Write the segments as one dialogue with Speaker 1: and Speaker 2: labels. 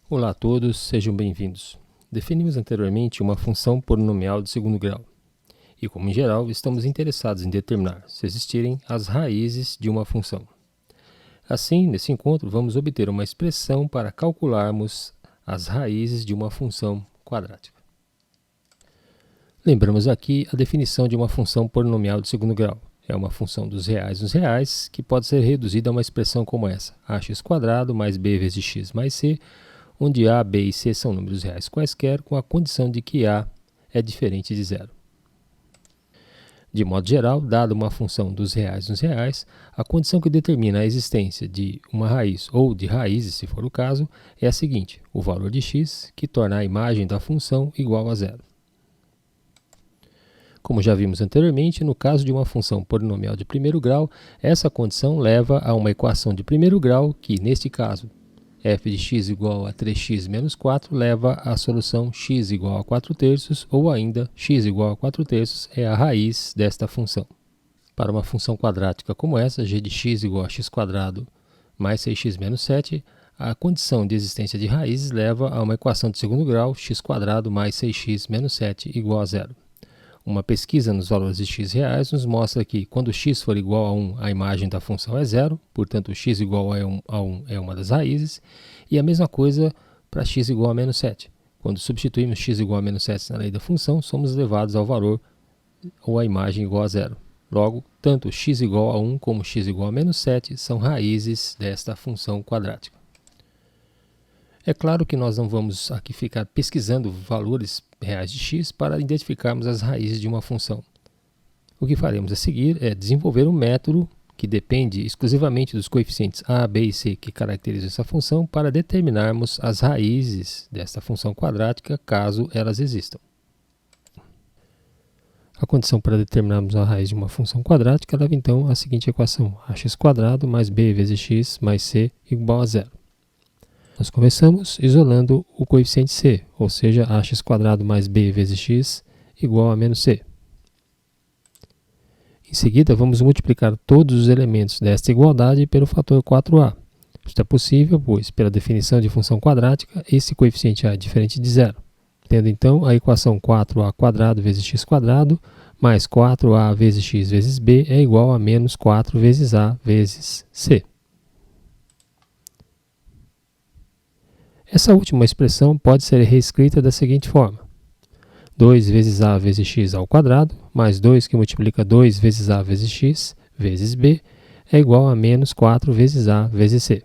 Speaker 1: Olá a todos, sejam bem-vindos. Definimos anteriormente uma função polinomial de segundo grau. E, como em geral, estamos interessados em determinar se existirem as raízes de uma função. Assim, nesse encontro, vamos obter uma expressão para calcularmos as raízes de uma função quadrática. Lembramos aqui a definição de uma função polinomial de segundo grau. É uma função dos reais nos reais, que pode ser reduzida a uma expressão como essa: ax² mais b vezes x mais c, onde a, b e c são números reais quaisquer, com a condição de que a é diferente de zero. De modo geral, dada uma função dos reais nos reais, a condição que determina a existência de uma raiz ou de raízes, se for o caso, é a seguinte: o valor de x, que torna a imagem da função igual a zero. Como já vimos anteriormente, no caso de uma função polinomial de primeiro grau, essa condição leva a uma equação de primeiro grau que, neste caso, f de x igual a 3x menos 4 leva à solução x igual a 4/3, ou ainda x igual a 4/3 é a raiz desta função. Para uma função quadrática como essa, g de x igual a x² mais 6x menos 7, a condição de existência de raízes leva a uma equação de segundo grau, x² mais 6x menos 7 igual a zero. Uma pesquisa nos valores de x reais nos mostra que, quando x for igual a 1, a imagem da função é zero, portanto, x igual a 1 é uma das raízes, e a mesma coisa para x igual a menos 7. Quando substituímos x igual a menos 7 na lei da função, somos levados ao valor ou à imagem igual a zero. Logo, tanto x igual a 1 como x igual a menos 7 são raízes desta função quadrática. É claro que nós não vamos aqui ficar pesquisando valores reais de x para identificarmos as raízes de uma função. O que faremos a seguir é desenvolver um método que depende exclusivamente dos coeficientes a, b e c que caracterizam essa função para determinarmos as raízes desta função quadrática, caso elas existam. A condição para determinarmos a raiz de uma função quadrática leva então à seguinte equação: ax² mais b vezes x mais c igual a zero. Nós começamos isolando o coeficiente c, ou seja, ax² mais b vezes x igual a menos c. Em seguida, vamos multiplicar todos os elementos desta igualdade pelo fator 4a. Isto é possível, pois, pela definição de função quadrática, esse coeficiente a é diferente de zero. Tendo então a equação 4a² vezes x² mais 4a vezes x vezes b é igual a menos 4 vezes a vezes c. Essa última expressão pode ser reescrita da seguinte forma: 2 vezes a vezes x ao quadrado, mais 2 que multiplica 2 vezes a vezes x, vezes b, é igual a menos 4 vezes a vezes c.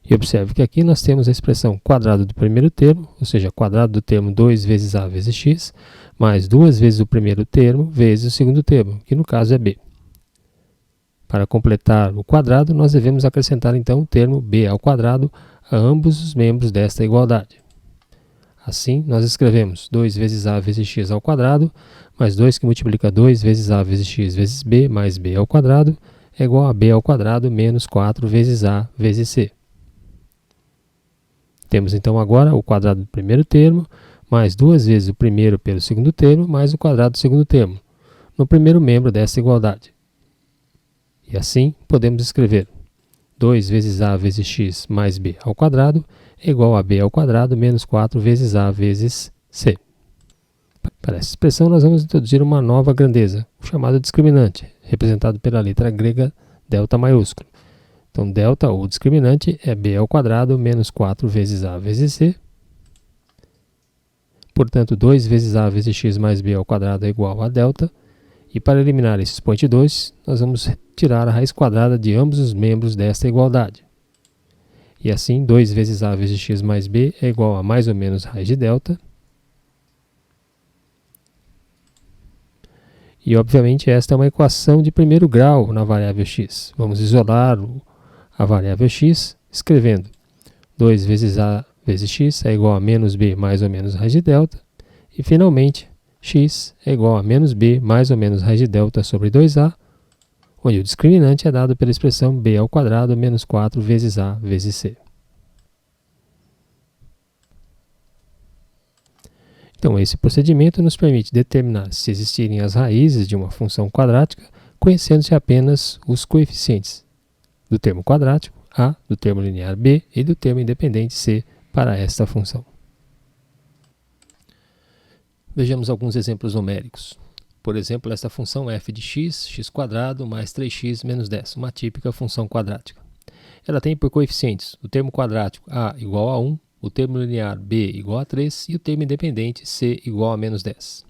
Speaker 1: E observe que aqui nós temos a expressão quadrado do primeiro termo, ou seja, quadrado do termo 2 vezes a vezes x, mais 2 vezes o primeiro termo vezes o segundo termo, que no caso é b. Para completar o quadrado, nós devemos acrescentar então o termo b ao quadrado a ambos os membros desta igualdade. Assim, nós escrevemos 2 vezes a vezes x ao quadrado, mais 2 que multiplica 2 vezes a vezes x vezes b, mais b ao quadrado, é igual a b ao quadrado menos 4 vezes a vezes c. Temos então agora o quadrado do primeiro termo, mais 2 vezes o primeiro pelo segundo termo, mais o quadrado do segundo termo, no primeiro membro desta igualdade. E assim, podemos escrever 2 vezes a vezes x mais b ao quadrado é igual a b ao quadrado menos 4 vezes a vezes c. Para essa expressão, nós vamos introduzir uma nova grandeza, o chamado discriminante, representado pela letra grega delta maiúsculo. Então, delta, ou discriminante, é b ao quadrado menos 4 vezes a vezes c. Portanto, 2 vezes a vezes x mais b ao quadrado é igual a delta. E para eliminar esse expoente 2, nós vamos tirar a raiz quadrada de ambos os membros desta igualdade. E assim, 2 vezes a vezes x mais b é igual a mais ou menos raiz de delta. E, obviamente, esta é uma equação de primeiro grau na variável x. Vamos isolar a variável x escrevendo 2 vezes a vezes x é igual a menos b mais ou menos raiz de delta. E, finalmente, x é igual a menos b mais ou menos raiz de delta sobre 2a, onde o discriminante é dado pela expressão b ao quadrado menos 4 vezes a vezes c. Então, esse procedimento nos permite determinar se existirem as raízes de uma função quadrática, conhecendo-se apenas os coeficientes do termo quadrático, a do termo linear b e do termo independente c para esta função. Vejamos alguns exemplos numéricos. Por exemplo, esta função f de x, x² mais 3x menos 10, uma típica função quadrática. Ela tem por coeficientes o termo quadrático a igual a 1, o termo linear b igual a 3 e o termo independente c igual a menos 10.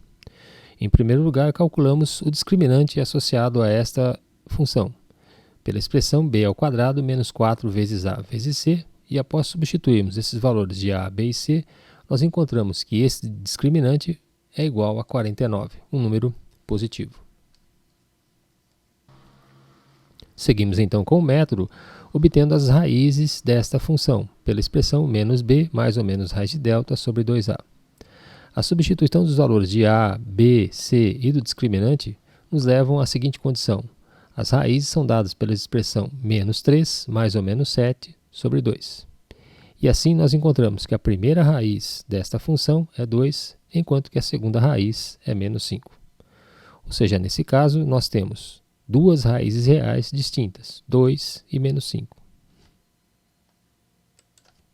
Speaker 1: Em primeiro lugar, calculamos o discriminante associado a esta função, pela expressão b² menos 4 vezes a vezes c, e após substituirmos esses valores de a, b e c, nós encontramos que esse discriminante é igual a 49, um número positivo. Seguimos então com o método, obtendo as raízes desta função, pela expressão menos b mais ou menos raiz de delta sobre 2a. A substituição dos valores de a, b, c e do discriminante nos levam à seguinte condição. As raízes são dadas pela expressão menos 3 mais ou menos 7 sobre 2. E assim nós encontramos que a primeira raiz desta função é 2, enquanto que a segunda raiz é menos 5. Ou seja, nesse caso, nós temos duas raízes reais distintas, 2 e menos 5.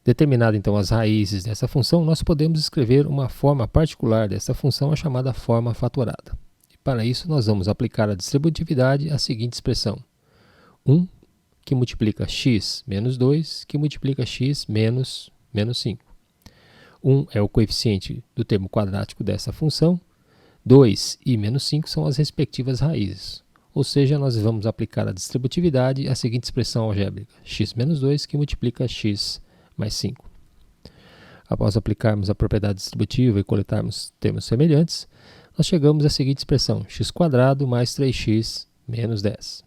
Speaker 1: Determinado então as raízes dessa função, nós podemos escrever uma forma particular dessa função, a chamada forma fatorada. E para isso, nós vamos aplicar a distributividade à seguinte expressão: 1 que multiplica x menos 2, que multiplica x menos 5. 1 é o coeficiente do termo quadrático dessa função, 2 e menos 5 são as respectivas raízes. Ou seja, nós vamos aplicar a distributividade à seguinte expressão algébrica: x menos 2 que multiplica x mais 5. Após aplicarmos a propriedade distributiva e coletarmos termos semelhantes, nós chegamos à seguinte expressão: x² mais 3x menos 10,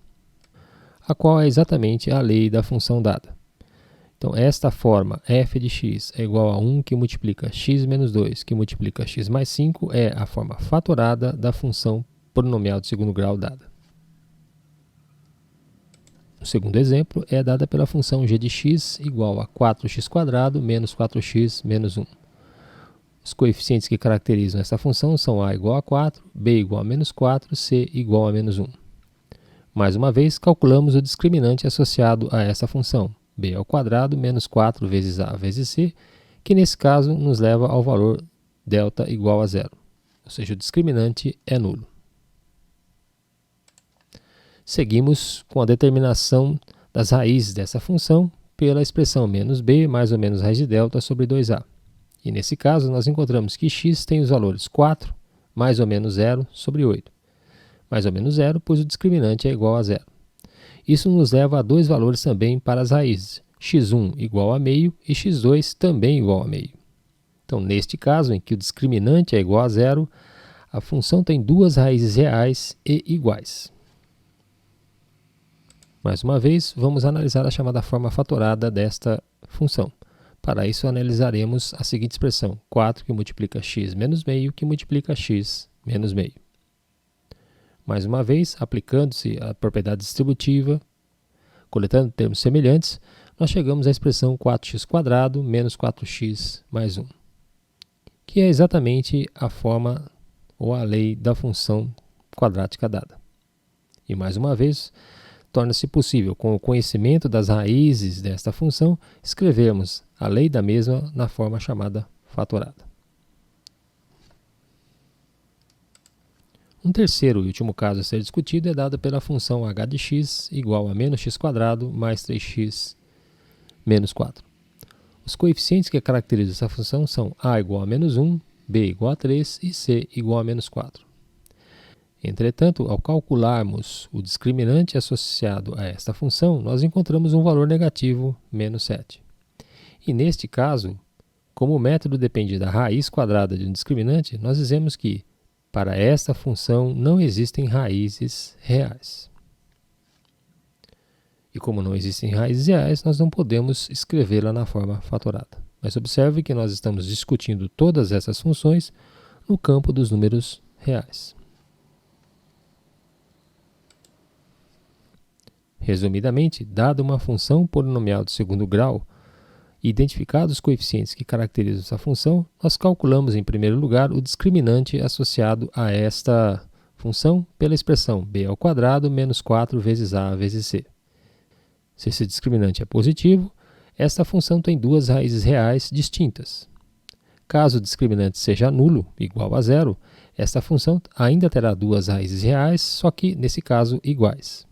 Speaker 1: a qual é exatamente a lei da função dada. Então, esta forma f de x é igual a 1 que multiplica x menos 2 que multiplica x mais 5 é a forma fatorada da função polinomial de segundo grau dada. O segundo exemplo é dada pela função g de x igual a 4x² menos 4x menos 1. Os coeficientes que caracterizam essa função são a igual a 4, b igual a menos 4, c igual a menos 1. Mais uma vez, calculamos o discriminante associado a essa função, b² menos 4 vezes a vezes c, que nesse caso nos leva ao valor delta igual a 0, ou seja, o discriminante é nulo. Seguimos com a determinação das raízes dessa função pela expressão menos b mais ou menos raiz de delta sobre 2a. E nesse caso, nós encontramos que x tem os valores 4 mais ou menos 0 sobre 8. Mais ou menos 0, pois o discriminante é igual a 0. Isso nos leva a dois valores também para as raízes, x1 igual a meio e x2 também igual a meio. Então, neste caso, em que o discriminante é igual a 0, a função tem duas raízes reais e iguais. Mais uma vez, vamos analisar a chamada forma fatorada desta função. Para isso, analisaremos a seguinte expressão: 4 que multiplica x menos meio que multiplica x menos meio. Mais uma vez, aplicando-se a propriedade distributiva, coletando termos semelhantes, nós chegamos à expressão 4x² menos 4x mais 1, que é exatamente a forma ou a lei da função quadrática dada. E mais uma vez, torna-se possível, com o conhecimento das raízes desta função, escrevermos a lei da mesma na forma chamada fatorada. Um terceiro e último caso a ser discutido é dado pela função h de x igual a menos x² mais 3x menos 4. Os coeficientes que caracterizam essa função são a igual a menos 1, b igual a 3 e c igual a menos 4. Entretanto, ao calcularmos o discriminante associado a esta função, nós encontramos um valor negativo, menos 7. E neste caso, como o método depende da raiz quadrada de um discriminante, nós dizemos que, para esta função, não existem raízes reais. E como não existem raízes reais, nós não podemos escrevê-la na forma fatorada. Mas observe que nós estamos discutindo todas essas funções no campo dos números reais. Resumidamente, dada uma função polinomial de segundo grau e identificados os coeficientes que caracterizam essa função, nós calculamos em primeiro lugar o discriminante associado a esta função pela expressão b² menos 4 vezes a vezes c. Se esse discriminante é positivo, esta função tem duas raízes reais distintas. Caso o discriminante seja nulo, igual a zero, esta função ainda terá duas raízes reais, só que, nesse caso, iguais.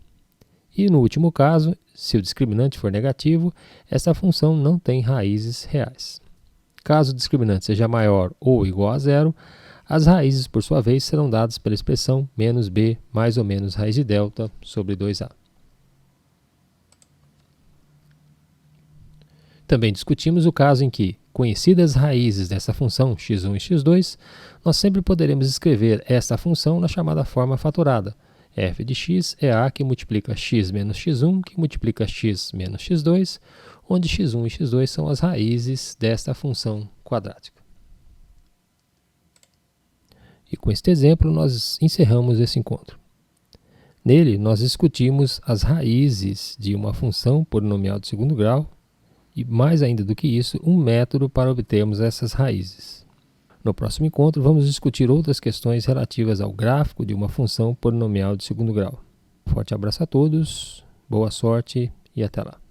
Speaker 1: E no último caso, se o discriminante for negativo, esta função não tem raízes reais. Caso o discriminante seja maior ou igual a zero, as raízes, por sua vez, serão dadas pela expressão menos b mais ou menos raiz de delta sobre 2a. Também discutimos o caso em que, conhecidas as raízes dessa função x1 e x2, nós sempre poderemos escrever esta função na chamada forma fatorada. F de x é a que multiplica x menos x1, que multiplica x menos x2, onde x1 e x2 são as raízes desta função quadrática. E com este exemplo, nós encerramos esse encontro. Nele, nós discutimos as raízes de uma função polinomial de segundo grau e, mais ainda do que isso, um método para obtermos essas raízes. No próximo encontro, vamos discutir outras questões relativas ao gráfico de uma função polinomial de segundo grau. Forte abraço a todos, boa sorte e até lá.